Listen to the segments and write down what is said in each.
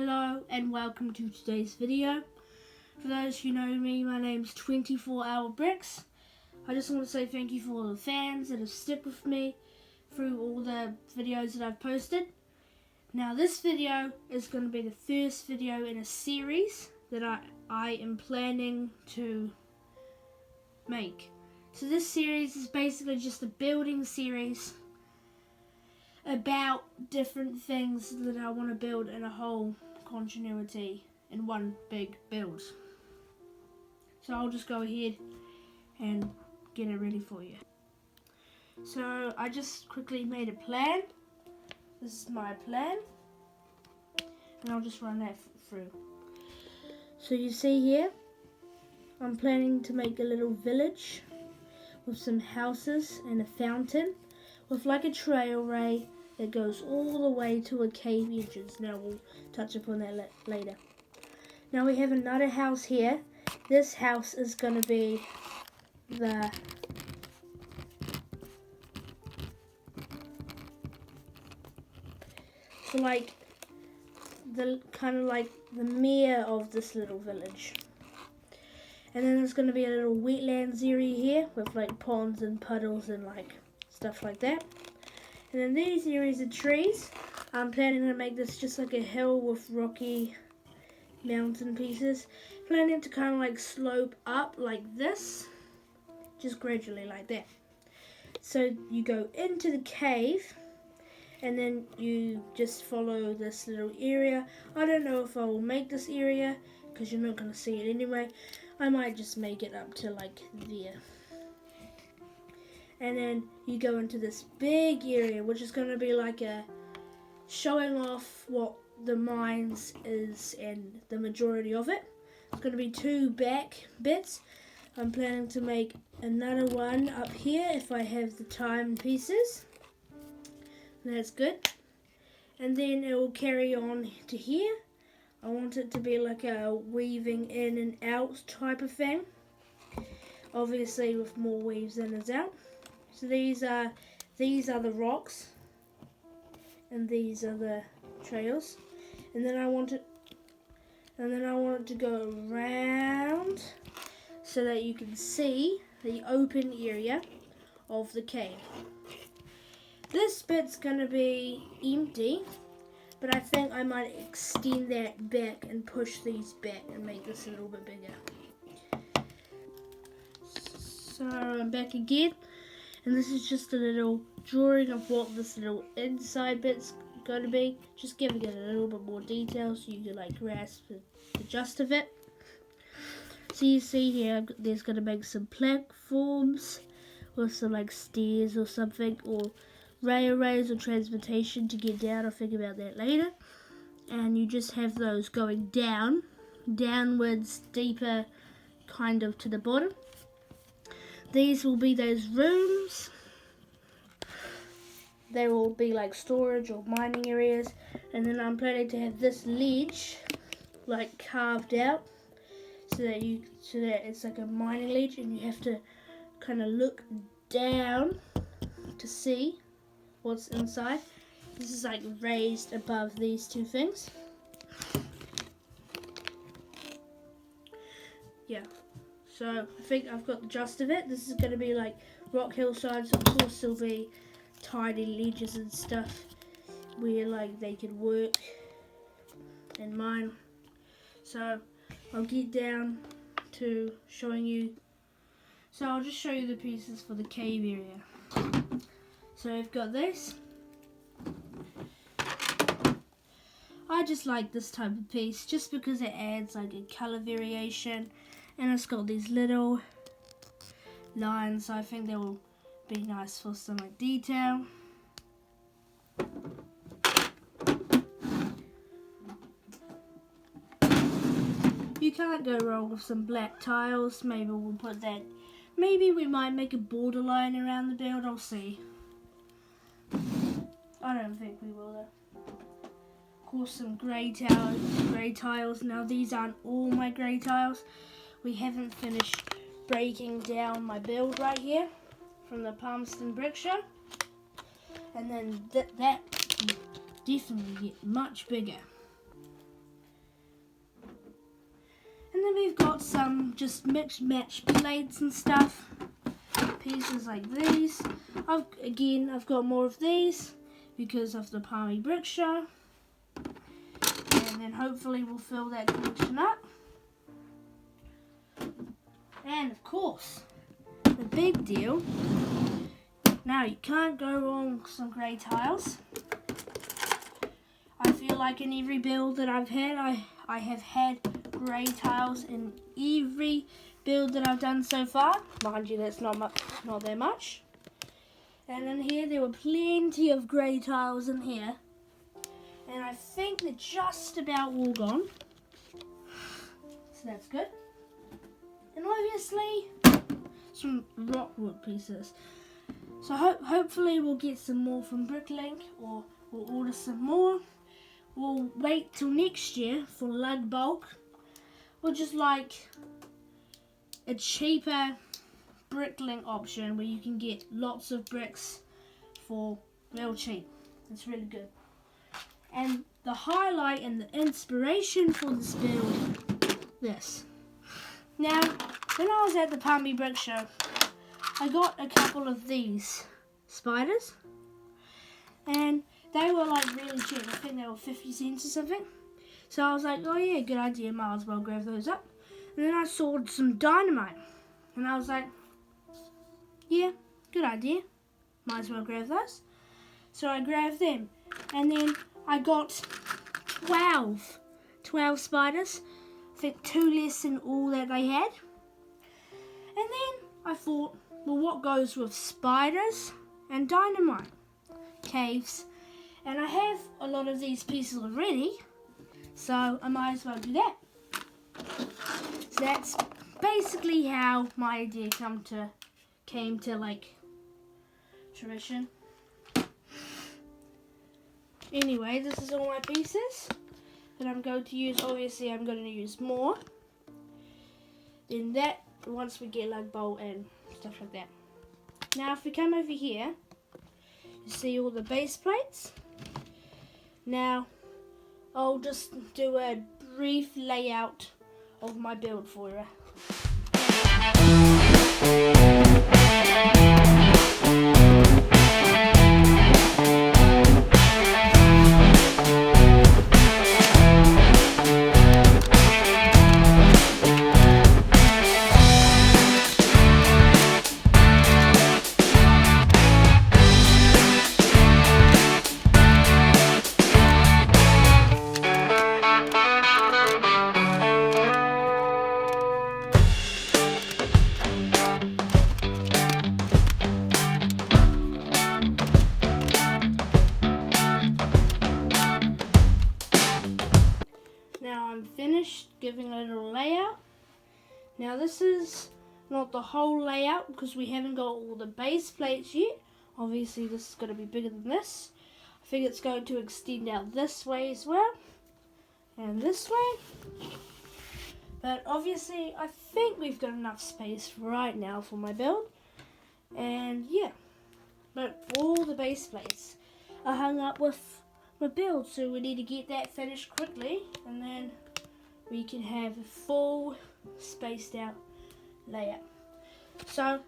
Hello and welcome to today's video. For those who know me, my name's 24 Hour Bricks. I just want to say thank you for all the fans that have stuck with me through all the videos that I've posted. Now this video is going to be the first video in a series that I am planning to make. So this series is basically just a building series about different things that I want to build in a whole continuity in one big build. So I'll just go ahead and get it ready for you. So I just quickly made a plan. This is my plan, and I'll just run that through. So you see here, I'm planning to make a little village with some houses and a fountain with like a trailway that goes all the way to a cave entrance. Now we'll touch upon that later. Now we have another house here. This house is going to be the kind of like the mayor of this little village. And then there's going to be a little wetlands area here with like ponds and puddles and like stuff like that. And then these areas of trees, I'm planning to make this just like a hill with rocky mountain pieces. Planning to kind of like slope up like this, just gradually like that. So you go into the cave and then you just follow this little area. I don't know if I will make this area because you're not going to see it anyway. I might just make it up to like there. And then you go into this big area, which is going to be like a showing off what the mines is and the majority of it. It's going to be two back bits. I'm planning to make another one up here if I have the time and pieces. That's good. And then it will carry on to here. I want it to be like a weaving in and out type of thing. Obviously with more weaves in and out. So these are the rocks, and these are the trails, and then I want it to go around so that you can see the open area of the cave. This bit's gonna be empty, but I think I might extend that back and push these back and make this a little bit bigger. So I'm back again. And this is just a little drawing of what this little inside bit's going to be. Just giving it a little bit more detail so you can like grasp the gist of it. So you see here, there's going to make some platforms with some like stairs or something, or railways or transportation to get down. I'll think about that later. And you just have those going downwards, deeper, kind of to the bottom. These will be those rooms. They will be like storage or mining areas. And then I'm planning to have this ledge like carved out so that it's like a mining ledge, and you have to kind of look down to see what's inside. This is like raised above these two things. Yeah. So I think I've got the gist of it. This is going to be like rock hillsides. Of course there'll be tiny ledges and stuff where like they could work and mine. So I'll get down to showing you. So I'll just show you the pieces for the cave area. So I've got this. I just like this type of piece just because it adds like a colour variation. And it's got these little lines, so I think they will be nice for some like detail. You can't go wrong with some black tiles. Maybe we'll put that. Maybe we might make a borderline around the build. I'll see. I don't think we will though. Of course, some grey tiles. Now these aren't all my grey tiles. We haven't finished breaking down my build right here from the Palmerston Brick Show. And then that definitely get much bigger. then we've got some just mixed match plates and stuff. Pieces like these. I've got more of these because of the Palmy Brick Show. And then hopefully we'll fill that collection up. And of course, the big deal. Now you can't go wrong with some grey tiles. I feel like in every build that I've had, I have had grey tiles in every build that I've done so far. Mind you, that's not that much. And in here, there were plenty of grey tiles in here. And I think they're just about all gone. So that's good. And obviously, some rockwood pieces. So hopefully we'll get some more from Bricklink, or we'll order some more. We'll wait till next year for Lug Bulk, which is like a cheaper Bricklink option where you can get lots of bricks for real cheap. It's really good. And the highlight and the inspiration for this build, this. Now, when I was at the Palmy Brick Show, I got a couple of these spiders, and they were like really cheap. I think they were 50 cents or something. So I was like, oh yeah, good idea, might as well grab those up. And then I saw some dynamite, and I was like, yeah, good idea, might as well grab those. So I grabbed them, and then I got 12 spiders. I think 2 less than all that they had. And then I thought, well, what goes with spiders and dynamite? Caves. And I have a lot of these pieces already, so I might as well do that. So that's basically how my idea came to like fruition. Anyway, this is all my pieces that I'm going to use. Obviously, I'm going to use more. Then that, once we get Lug Bolt and stuff like that. Now, if we come over here, you see all the base plates. Now, I'll just do a brief layout of my build for you. Finished giving a little layout. Now this is not the whole layout because we haven't got all the base plates yet. Obviously this is going to be bigger than this. I think it's going to extend out this way as well and this way, but obviously I think we've got enough space right now for my build. And yeah, but all the base plates are hung up with my build, so we need to get that finished quickly, and then we can have a full spaced out layout. So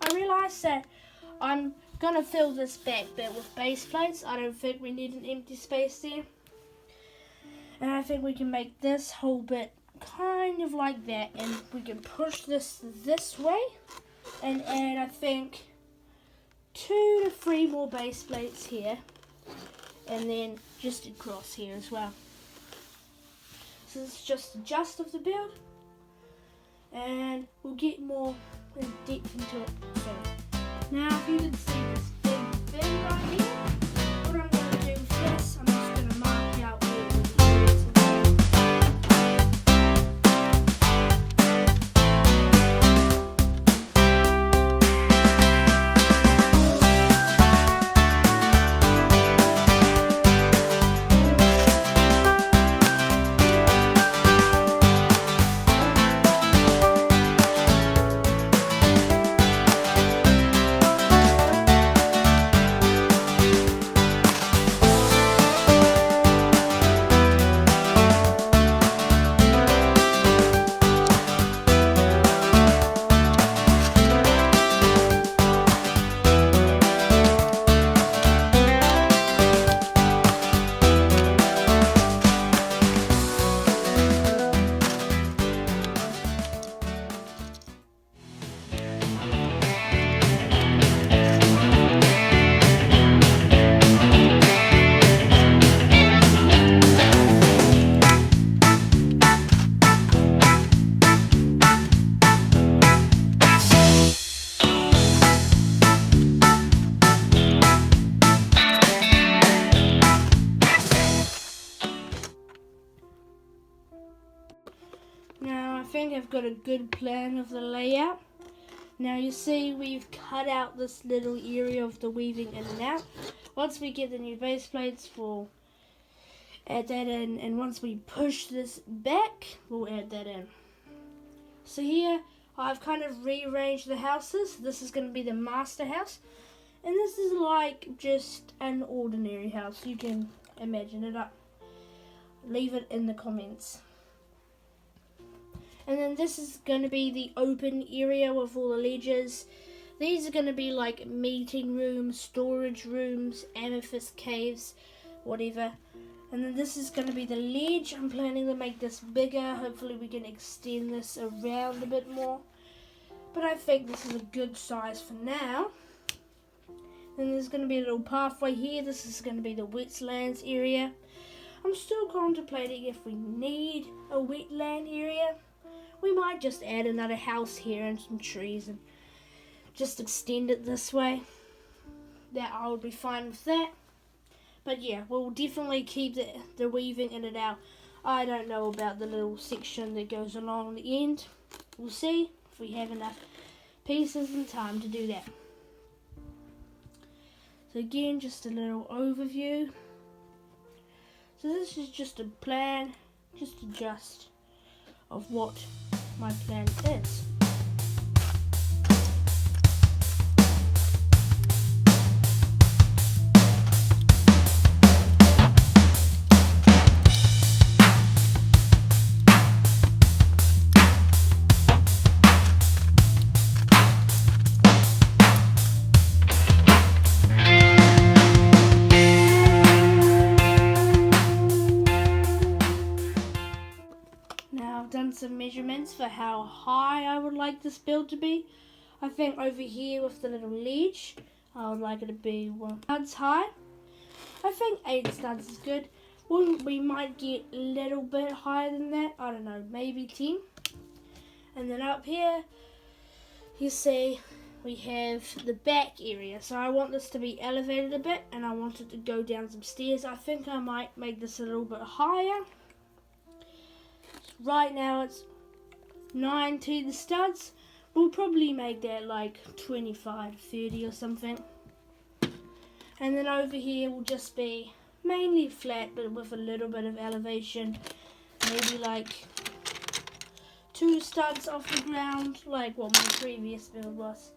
I realised that I'm going to fill this back bit with base plates. I don't think we need an empty space there. And I think we can make this whole bit kind of like that, and we can push this way and add, I think, 2 to 3 more base plates here, and then just across here as well. So this is just the gist of the build, and we'll get more in depth into it soon. Now, if you can see this big bin right here, what I'm going to do first, I'm just going to mark out where the areas are. Now I think I've got a good plan of the layout. Now you see we've cut out this little area of the weaving in and out. Once we get the new base plates, we'll add that in, and once we push this back, we'll add that in. So here I've kind of rearranged the houses. This is going to be the master house, and this is like just an ordinary house. You can imagine it up. Leave it in the comments. And then this is going to be the open area with all the ledges. These are going to be like meeting rooms, storage rooms, amethyst caves, whatever. And then this is going to be the ledge. I'm planning to make this bigger. Hopefully we can extend this around a bit more. But I think this is a good size for now. Then there's going to be a little pathway here. This is going to be the wetlands area. I'm still contemplating if we need a wetland area. We might just add another house here and some trees and just extend it this way. That I would be fine with that. But yeah, we'll definitely keep the weaving in and out. I don't know about the little section that goes along the end. We'll see if we have enough pieces and time to do that. So again, just a little overview. So this is just a plan, just a gist of what my plan is. Done some measurements for how high I would like this build to be. I think over here with the little ledge, I would like it to be 1 studs high. I think 8 studs is good. We might get a little bit higher than that. I don't know, maybe 10. And then up here, you see we have the back area. So I want this to be elevated a bit, and I want it to go down some stairs. I think I might make this a little bit higher. Right now it's 19 studs. We'll probably make that like 25, 30 or something. And then over here will just be mainly flat but with a little bit of elevation. Maybe like 2 studs off the ground, like what my previous build was.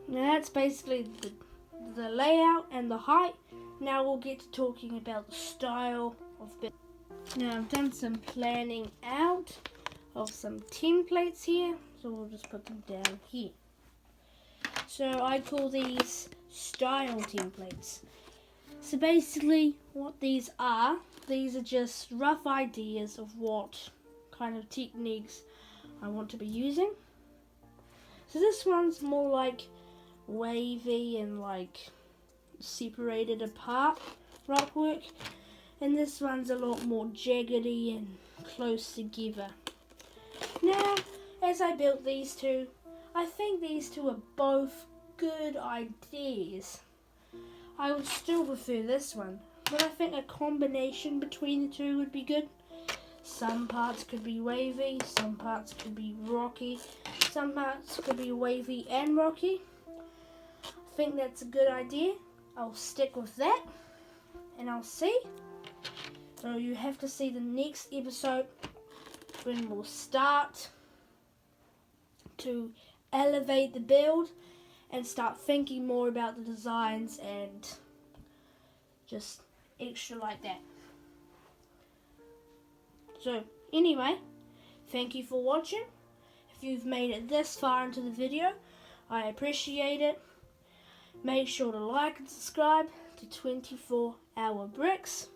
Now that's basically the layout and the height. Now we'll get to talking about the style of build. Now I've done some planning out of some templates here, so we'll just put them down here. So I call these style templates. So basically what these are just rough ideas of what kind of techniques I want to be using. So this one's more like wavy and like separated apart rock work. And this one's a lot more jaggedy and close together. Now, as I built these two, I think these two are both good ideas. I would still prefer this one, but I think a combination between the two would be good. Some parts could be wavy, some parts could be rocky, some parts could be wavy and rocky. I think that's a good idea. I'll stick with that, and I'll see. So you have to see the next episode when we'll start to elevate the build and start thinking more about the designs and just extra like that. So anyway, thank you for watching. If you've made it this far into the video, I appreciate it. Make sure to like and subscribe to 24 Hour Bricks.